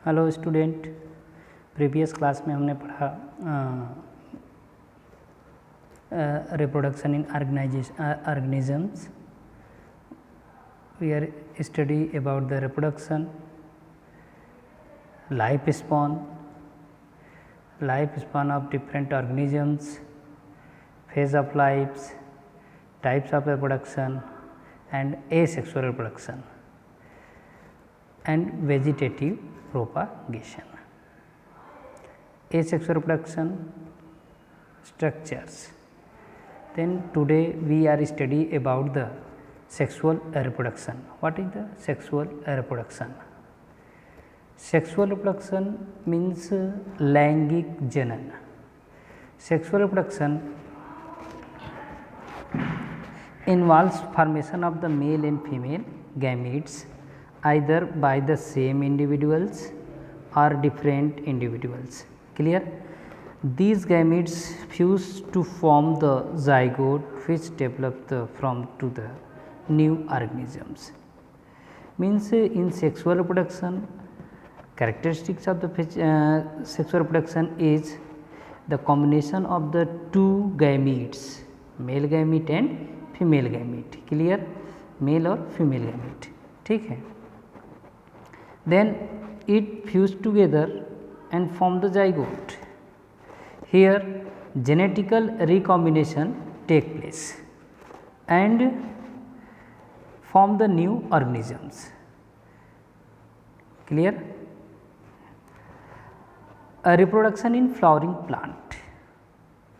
Hello student, previous class में हमने पढ़ा reproduction in organisms. We are study about the reproduction, life span of different organisms, phase of lives, types of reproduction and asexual reproduction and vegetative propagation. Asexual reproduction structures. Then today we are study about the sexual reproduction. What is the sexual reproduction? Sexual reproduction means लैंगिक जनन. Sexual reproduction involves formation of the male and female gametes either by the same individuals or different individuals. Clear? These gametes fuse to form the zygote which develop to the new organisms. Means in sexual reproduction, characteristics of the sexual reproduction is the combination of the two gametes, male gamete and female gamete. Clear? Male और female gamete. ठीक है. Then it fuse together and form the zygote. Here genetical recombination take place and form the new organisms. Clear? A reproduction in flowering plant.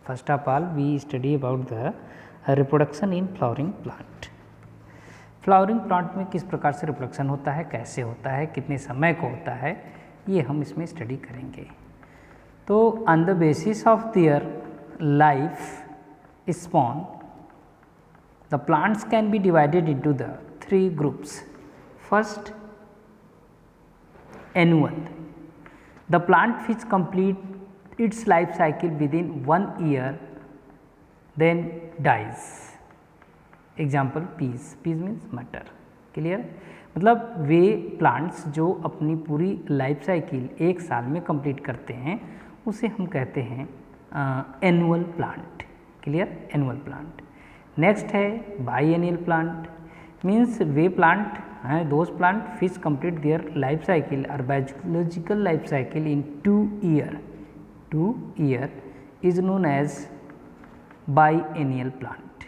First of all, we study about the reproduction in flowering plant. Flowering plant में किस प्रकार से reproduction होता है, कैसे होता है, कितने समय को होता है, ये हम इसमें स्टडी करेंगे. तो on the basis of their life span the plants can be divided into the 3 groups. First, annual. The plant which complete its life cycle within 1 year then dies. Example peas means मटर. Clear? मतलब वे plants जो अपनी पूरी life cycle 1 साल में complete करते हैं उसे हम कहते हैं annual plant. Clear? Annual plant. Next है बाईएनुअल प्लांट. मीन्स वे प्लांट हैं those plant which complete their life cycle और biological life cycle in 2 year is known as biennial plant.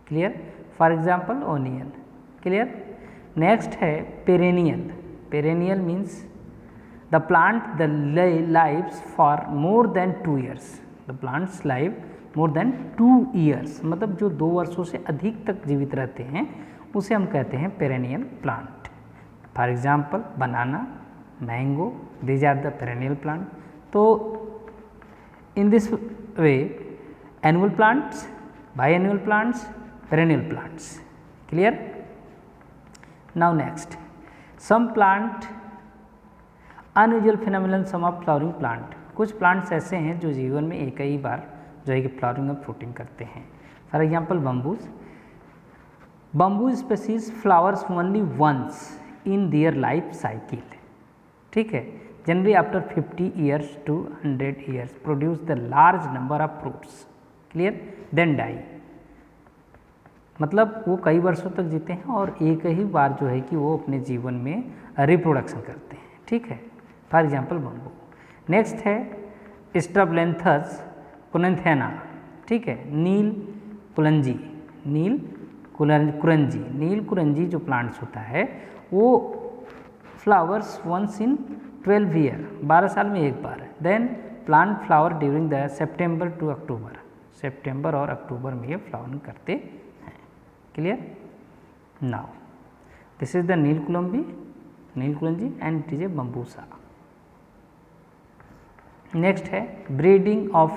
Clear? For example onion. Clear? Next है perennial. Perennial means the plant the lives for more than 2 years. The plants live more than 2 years, मतलब जो 2 वर्षों से अधिक तक जीवित रहते हैं उसे हम कहते हैं perennial plant. For example banana, mango, these are the perennial plant. तो in this way annual plants, biannual plants, perennial plants. Clear? Now next, some plant unusual phenomenon some of flowering plant. कुछ plants ऐसे हैं जो जीवन में एक ही बार जो है कि फ्लावरिंग और फ्रूटिंग करते हैं. For example bamboos. Bamboo species flowers only once in their life cycle. ठीक है? Generally after 50 years to 100 years produce the large number of fruits. Clear? Then die. मतलब वो कई वर्षों तक जीते हैं और एक ही बार जो है कि वो अपने जीवन में रिप्रोडक्शन करते हैं. ठीक है? For example bamboo. नेक्स्ट है स्ट्रबलेंथस कुनंथेना. ठीक है? नील कुलंजी. नील कुरंजी जो प्लांट्स होता है वो फ्लावर्स वंस इन 12 ईयर, 12 साल में एक बार. Then plant flower during the September to October. सितंबर और अक्टूबर में ये फ्लावरिंग करते हैं. Clear? Now this is the नीलकुलंजी and it is a bambusa. Next है breeding of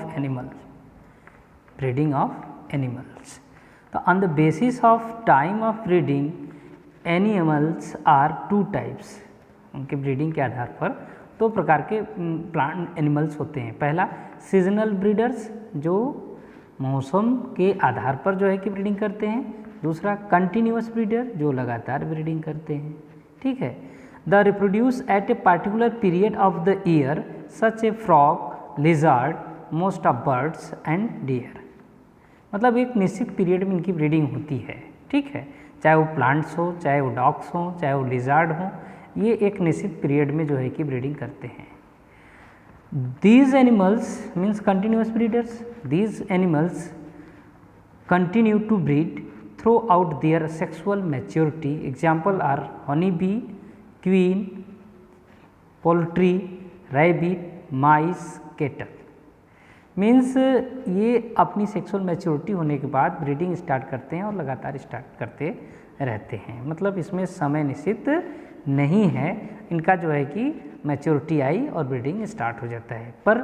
animals. तो on the basis of time of breeding animals are 2 types. उनके ब्रीडिंग के आधार पर 2 प्रकार के प्लांट एनिमल्स होते हैं. पहला सीजनल ब्रीडर्स जो मौसम के आधार पर जो है कि ब्रीडिंग करते हैं. दूसरा कंटिन्यूअस ब्रीडर जो लगातार ब्रीडिंग करते हैं. ठीक है? They reproduce at a particular period of the year such a frog, lizard, most of birds and deer. मतलब एक निश्चित पीरियड में इनकी ब्रीडिंग होती है, ठीक है, चाहे वो प्लांट्स हो, चाहे वो डॉग्स हो, चाहे वो लिजर्ड हो, ये एक निश्चित पीरियड में जो है कि ब्रीडिंग करते हैं। These animals means continuous breeders. These animals continue to breed throughout their sexual maturity. Example are honeybee, queen, poultry, rabbit, mice, cattle. Means ये अपनी सेक्सुअल मैच्योरिटी होने के बाद ब्रीडिंग स्टार्ट करते हैं और लगातार स्टार्ट करते रहते हैं। मतलब इसमें समय निश्चित नहीं है, इनका जो है कि मैच्योरिटी आई और ब्रीडिंग स्टार्ट हो जाता है। पर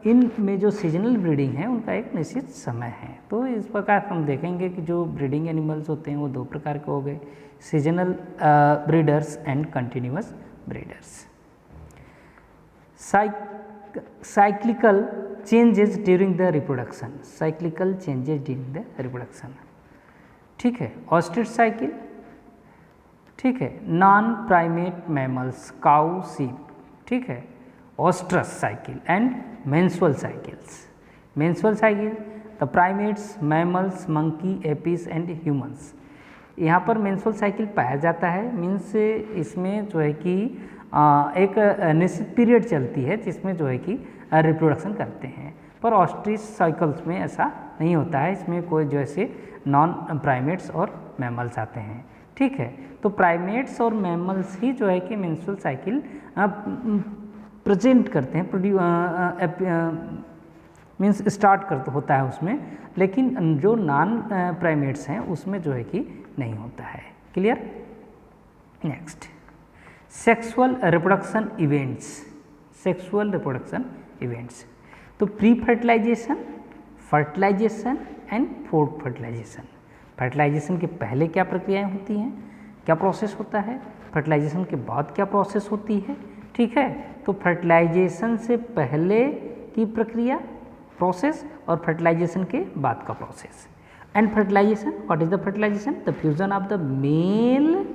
इन में जो सीजनल ब्रीडिंग है उनका एक निश्चित समय है। तो इस प्रकार हम देखेंगे कि जो ब्रीडिंग एनिमल्स होते हैं वो दो प्रकार के हो गए, seasonal breeders and continuous breeders. Cyclical changes during the reproduction, cyclical changes during the reproduction, ठीक है। ऑस्ट्रिच साइकिल, ठीक है। नॉन प्राइमेट मैमल्स, काउ, सीप, ठीक है। Oestrus cycle and menstrual cycles. Menstrual cycle the primates, mammals, monkey, Apis and humans. यहाँ पर menstrual cycle पाया जाता है, मीन्स इसमें जो है कि एक निश्चित पीरियड चलती है जिसमें जो है कि रिप्रोडक्शन करते हैं। पर ऑस्ट्रिच साइकिल्स में ऐसा नहीं होता है, इसमें कोई जैसे नॉन प्राइमेट्स और मैमल्स आते हैं, ठीक है। तो प्राइमेट्स और मैमल्स ही जो है कि मेंस्ट्रुअल साइकिल प्रेजेंट करते हैं, मीन्स स्टार्ट कर होता है उसमें, लेकिन जो नॉन प्राइमेट्स हैं उसमें जो है कि नहीं होता है। Clear. Next, sexual reproduction events. Sexual reproduction events, तो pre fertilization, fertilization and post fertilization. Fertilization के पहले क्या प्रक्रियाएं होती हैं, क्या प्रोसेस होता है, फर्टिलाइजेशन के बाद क्या प्रोसेस होती है, ठीक है। तो फर्टिलाइजेशन से पहले की प्रक्रिया प्रोसेस और फर्टिलाइजेशन के बाद का process. And fertilisation, what is the fertilisation, the fusion of the male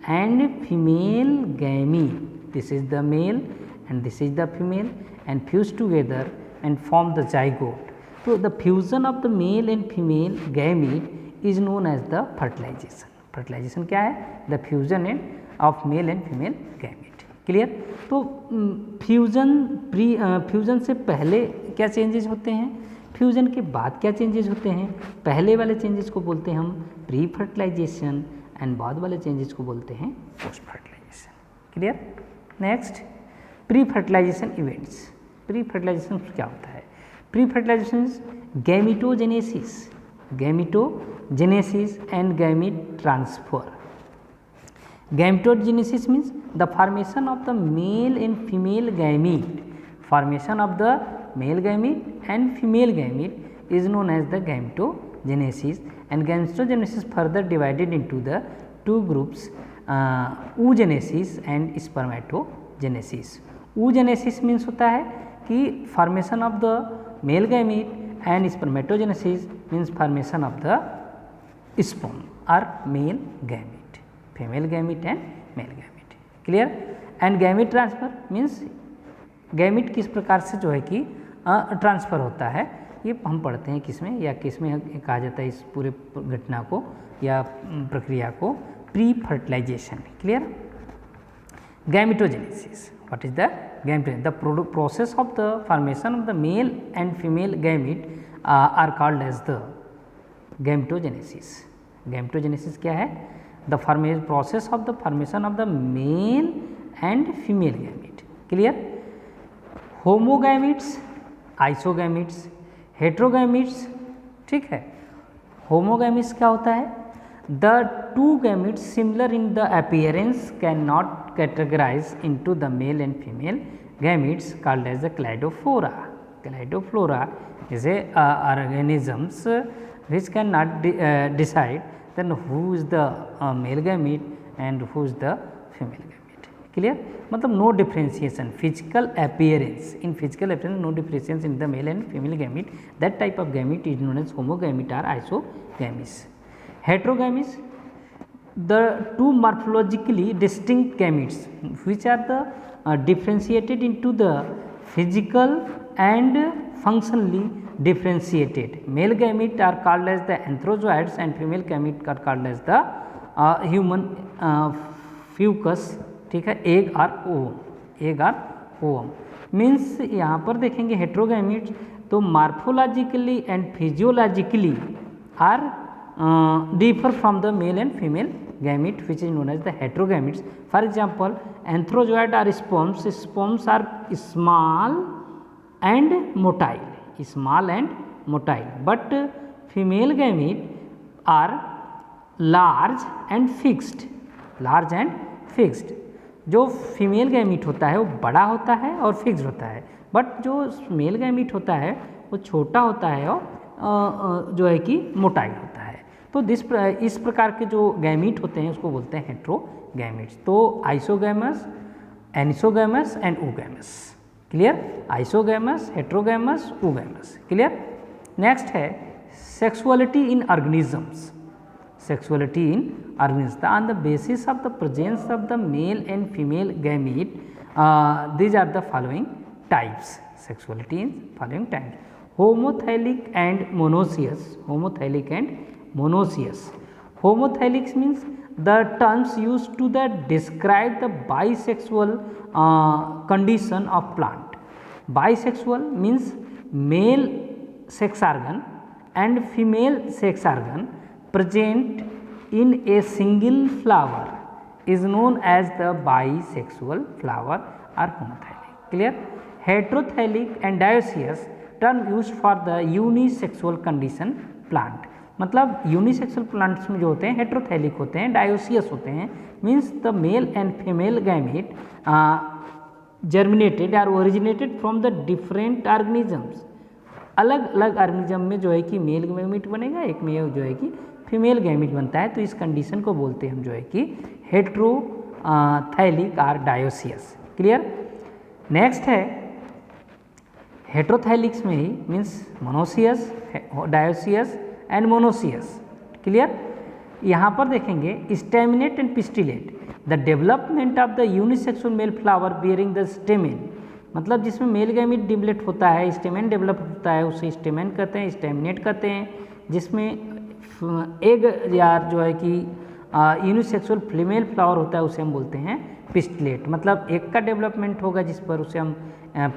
and female gamete, this is the male and this is the female and fuse together and form the zygote. So the fusion of the male and female gamete is known as the fertilization. fertilization क्या है, the fusion of male and female gamete. Clear. तो fusion से पहले क्या changes होते हैं, fusion के बाद क्या चेंजेस होते हैं। पहले वाले चेंजेस को बोलते हैं हम प्री फर्टिलाइजेशन एंड बाद वाले चेंजेस को बोलते हैं post fertilisation. Clear. Next, pre fertilisation events. Pre fertilisation क्या होता है, pre fertilisation gametogenesis, gametogenesis and gamete transfer. Gametogenesis means the formation of the male and female gamete, formation of the male gamete and female gamete is known as the gametogenesis, and gametogenesis further divided into the two groups, oogenesis and spermatogenesis. oogenesis means होता है कि formation of the male gamete and spermatogenesis means formation of the sperm or male gamete, female gamete and male gamete. Clear. and gamete transfer means gamete किस प्रकार से जो है कि transfer होता है, ये हम पढ़ते हैं किसमें या किसमें कहा जाता है इस पूरे घटना को या प्रक्रिया को pre fertilization. Clear. Gametogenesis, what is the gametogenesis, the process of the formation of the male and female gamete are called as the gametogenesis. Gametogenesis क्या है, the process of the formation of the male and female gamete. Clear. Homogametes, isogametes, heterogametes, ठीक है। Homogametes क्या होता है, the two gametes similar in the appearance can not categorise into the male and female gametes called as the Cladophora. Cladophora is a organisms which cannot decide then who is the male gamete and who is the female gamete. Clear. मतलब no differentiation, physical appearance, in physical appearance no differentiation in the male and female gamete, that type of gamete is known as homogamete or isogametes. Heterogametes, the two morphologically distinct gametes which are the differentiated into the physical and functionally differentiated. Male gamete are called as the anthrozoids and female gamete are called as the human fucus, ठीक है, egg और ovum means यहाँ पर देखेंगे heterogametes तो morphologically and physiologically are differ from the male and female gamete which is known as the heterogametes. For example, anthrozoid are sperms. Sperms are small and motile, but female gamete are large and fixed. जो female gamete होता है वो बड़ा होता है और fix होता है, बट जो मेल गैमीट होता है वो छोटा होता है और जो है कि मोटाइल होता है। तो इस प्रकार के जो गैमीट होते हैं उसको बोलते हैं हेट्रोगैमिट्स। तो isogamous, anisogamous and oogamous, clear, isogamous, heterogamous, oogamous, clear. Next है sexuality in organisms. Sexuality in organisms on the basis of the presence of the male and female gamete, these are the following types. Sexuality in following types: homothallic and monoecious. Homothallic means the terms used to describe the bisexual condition of plant. Bisexual means male sex organ and female sex organ present in a single flower is known as the bisexual flower or homothallic, clear. Heterothallic and dioecious term used for the unisexual condition plant, मतलब unisexual plants में जो होते हैं heterothallic होते हैं, dioecious होते हैं, means the male and female gamete germinated और originated from the different organisms. अलग अलग ऑर्गेनिज्म में जो है कि मेल गैमेट बनेगा, एक में जो है कि फीमेल गैमेट बनता है, तो इस कंडीशन को बोलते हैं हम जो है कि हेट्रोथैलिक और डायोसियस, क्लियर। नेक्स्ट है हेट्रोथैलिक्स में ही means monoecious, dioecious and monoecious, clear. यहाँ पर देखेंगे staminate and pistillate, the development of the unisexual male flower bearing the stamen, मतलब जिसमें मेल गैमेट डिवलेट होता है, स्टेमेन डेवलप होता है, उसे स्टेमेन कहते हैं, स्टेमिनेट कहते हैं, जिसमें एग या जो है कि यूनिसेक्सुअल फीमेल फ्लावर होता है उसे हम बोलते हैं पिस्टिलेट, मतलब एक का डेवलपमेंट होगा जिस पर उसे हम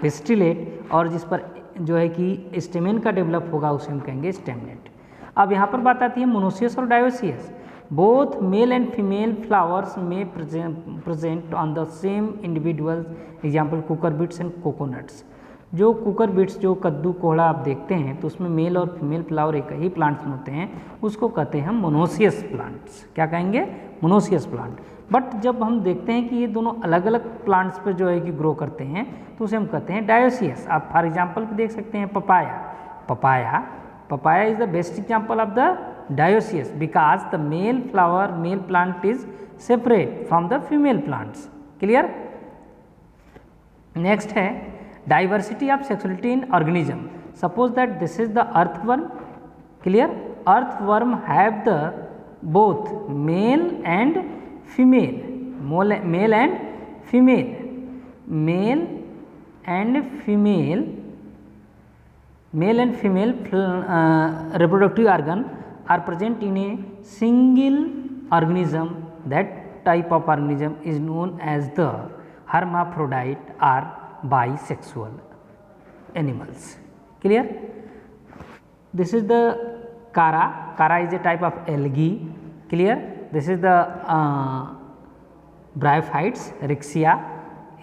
पिस्टिलेट, और जिस पर जो है कि स्टेमेन का डेवलप होगा उसे हम कहेंगे स्टेमिनेट। अब यहाँ पर बात आती है मोनोसियस और dioecious. Both male and female flowers में present on the same individuals, example cucurbits and coconuts. जो कुकर बीट्स, जो कद्दू कोहड़ा आप देखते हैं तो उसमें मेल और फीमेल फ्लावर एक ही प्लांट्स में होते हैं, उसको कहते हैं हम मोनोसियस प्लांट्स। क्या कहेंगे? Monoecious plant. बट जब हम देखते हैं कि ये दोनों अलग अलग प्लांट्स पर जो है कि ग्रो करते हैं तो उसे हम कहते हैं डायोसियस। आप फॉर एग्जांपल देख सकते हैं papaya is the best example of the dioecious because the male plant is separate from the female plants, clear. Next है diversity of sexuality in organism. Suppose that this is the earthworm, clear. Earthworm have the both male and female, male and female reproductive organ are present in a single organism. That type of organism is known as the hermaphrodite or bisexual animals, clear. This is the Chara is a type of algae, clear. This is the bryophytes, Rixia,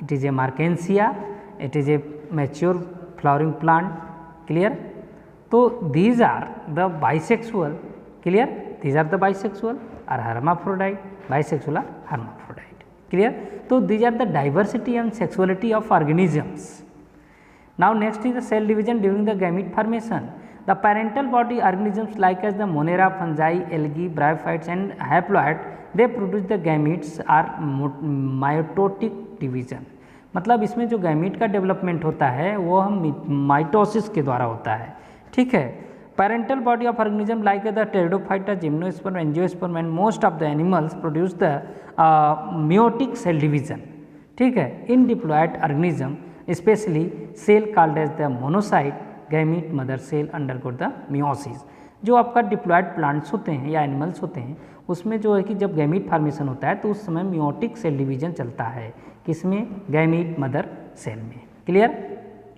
it is a Markensia, it is a mature flowering plant, clear. So these are the bisexual, clear. These are the bisexual or hermaphrodite, bisexual or hermaphrodite, clear. So these are the diversity and sexuality of organisms. Now next is the cell division during the gamete formation. The parental body organisms like as the Monera, fungi, algae, bryophytes and haploid, they produce the gametes are mitotic division. मतलब इसमें जो gamete का development होता है वो हम mitosis के द्वारा होता है, ठीक है। parental body of organism like the pteridophyta, gymnosperm, angiosperm and most of the animals produce the meiotic cell division, ठीक है. In diploid organism especially cell called as the monocyte gamete mother cell undergo the meiosis. जो आपका diploid plants होते हैं या animals होते हैं उसमें जो है कि जब गैमीट फॉर्मेशन होता है तो उस समय मियोटिक सेल डिवीजन चलता है, किसमें, गैमीट मदर सेल में. क्लियर.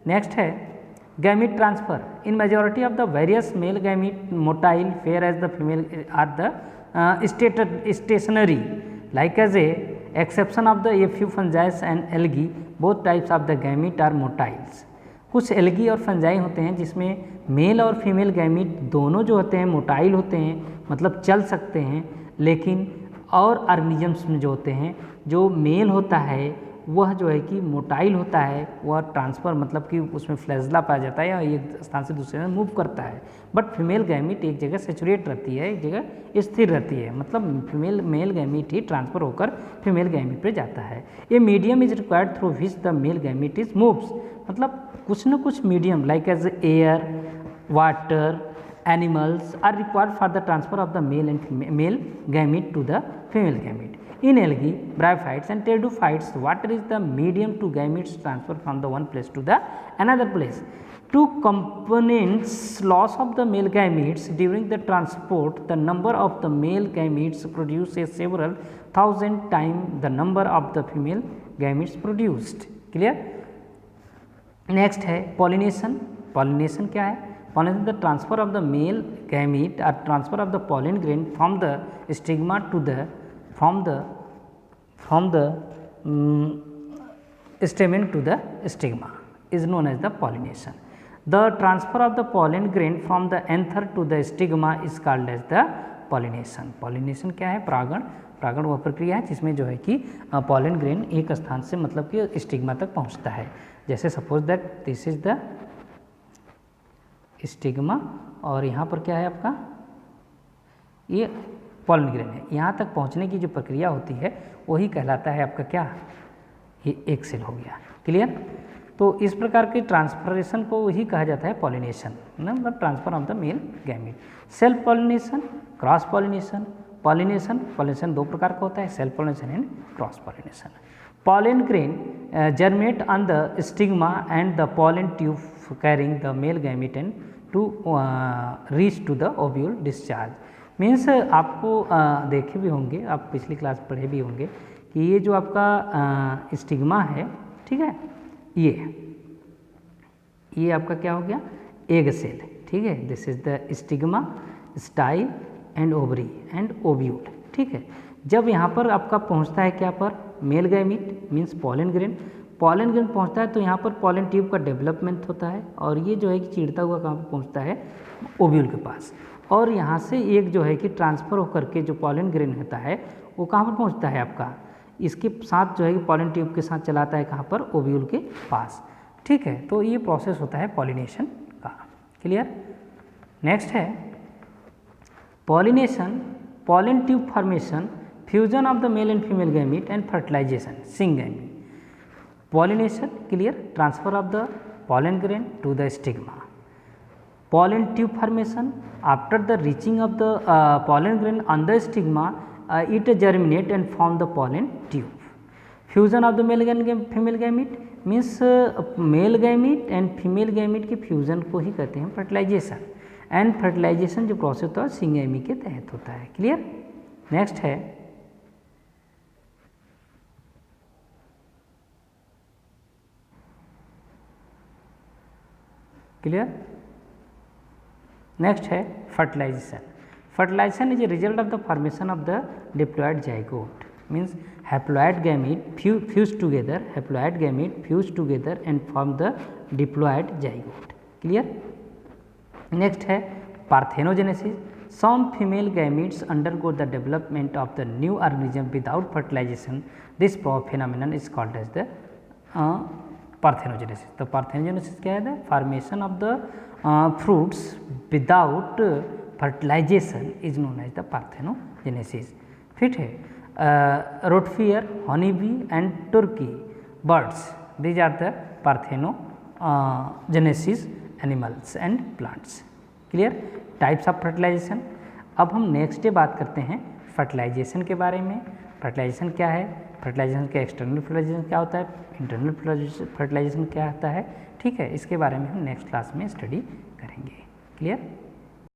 नेक्स्ट है gamete transfer. In majority of the various male gamete motile fair as the female are the stationary like as a exception of the a few fungi and algae both types of the gamete are motiles. कुछ algae और fungi होते हैं जिसमें mail और female gamete दोनों जो होते हैं मोटाइल होते हैं, मतलब चल सकते हैं, लेकिन और ऑर्गेनिजम्स में जो होते हैं जो मेल होता है वह जो है कि मोटाइल होता है, वह ट्रांसफ़र मतलब कि उसमें फ्लैजला पाया जाता है या एक स्थान से दूसरे में मूव करता है. बट फीमेल गैमीट एक जगह सेचुरेट रहती है, एक जगह स्थिर रहती है, मतलब मेल गैमीट ही ट्रांसफ़र होकर फीमेल गैमीट पे जाता है. ये medium is required through which the male gamete is moves. मतलब कुछ न कुछ medium like as air, water, animals are required for the transfer of the male gamete to the female gamete. In algae, bryophytes and pteridophytes, water is the medium to gametes transfer from the one place to the another place. Two components loss of the male gametes during the transport, the number of the male gametes produced is several thousand times the number of the female gametes produced. Clear. Next है pollination. Pollination क्या है? Pollination the transfer of the male gamete or transfer of the pollen grain from the stigma to the from the stamen to the stigma is known as the pollination. The transfer of the pollen grain from the anther to the stigma is called as the pollination. Pollination क्या है? परागण. परागण वह प्रक्रिया है जिसमें जो है कि पॉलन ग्रेन एक स्थान से मतलब कि स्टिग्मा तक पहुंचता है. जैसे suppose that this is the stigma और यहाँ पर क्या है आपका, ये पॉलन ग्रेन है. यहाँ तक पहुँचने की जो प्रक्रिया होती है वही कहलाता है आपका क्या, ये एक सेल हो गया. क्लियर. तो इस प्रकार के ट्रांसफरेशन को ही कहा जाता है पॉलिनेशन, मतलब transfer of the male gamete. Self pollination, cross pollination. Pollination दो प्रकार का होता है, self pollination and cross pollination. Pollen grain germinate on the stigma and the pollen tube carrying the male gamete and to reach to the ovule discharge. Means आपको देखे भी होंगे, आप पिछली क्लास पढ़े भी होंगे कि ये जो आपका स्टिग्मा है, ठीक है, ये आपका क्या हो गया, एग सेल. ठीक है, this is the stigma, style and ovary and ovule. ठीक है, जब यहाँ पर आपका पहुँचता है क्या पर, male gamete means pollen grain. Pollen grain पहुँचता है तो यहाँ पर पॉलन ट्यूब का डेवलपमेंट होता है और ये जो है कि चिड़ता हुआ कहाँ पर पहुँचता है, ओव्यूल के पास. और यहाँ से एक जो है कि ट्रांसफ़र होकर के जो पॉलन ग्रेन होता है वो कहाँ पर पहुँचता है आपका, इसके साथ जो है कि पॉलन ट्यूब के साथ चलाता है कहाँ पर, ओव्यूल के पास. ठीक है, तो ये प्रोसेस होता है पॉलिनेशन का. क्लियर. नेक्स्ट है pollination, pollen tube formation, fusion of the male and female gamete and fertilisation, syngamy. Pollination clear, transfer of the pollen grain to the stigma. Pollen tube formation, after the reaching of the pollen grain on the stigma, it germinate and form the pollen tube. Fusion of the male and female gamete means male gamete and female gamete के fusion को ही कहते हैं fertilisation. And fertilisation जो process होता है syngamy के तहत होता है. क्लियर. नेक्स्ट है क्लियर. नेक्स्ट है fertilisation. Fertilisation is a result of the formation of the diploid zygote. Means haploid gamete fused together, haploid gamete fused together and form the diploid zygote. Clear. Next है parthenogenesis. Some female gametes undergo the development of the new organism without fertilization. This phenomenon is called as the parthenogenesis. तो parthenogenesis क्या है? Formation of the fruits without fertilization is known as the parthenogenesis. Fit है. Rotfier, honeybee and turkey birds, these are the parthenogenesis animals and plants. Clear. Types of fertilisation. अब हम next day बात करते हैं fertilisation के बारे में। Fertilisation क्या है, फर्टिलाइजेशन के एक्सटर्नल फर्टिलाइजेशन क्या होता है, इंटरनल फर्टिलाइजेशन क्या होता है, ठीक है। इसके बारे में हम नेक्स्ट क्लास में स्टडी करेंगे। क्लियर।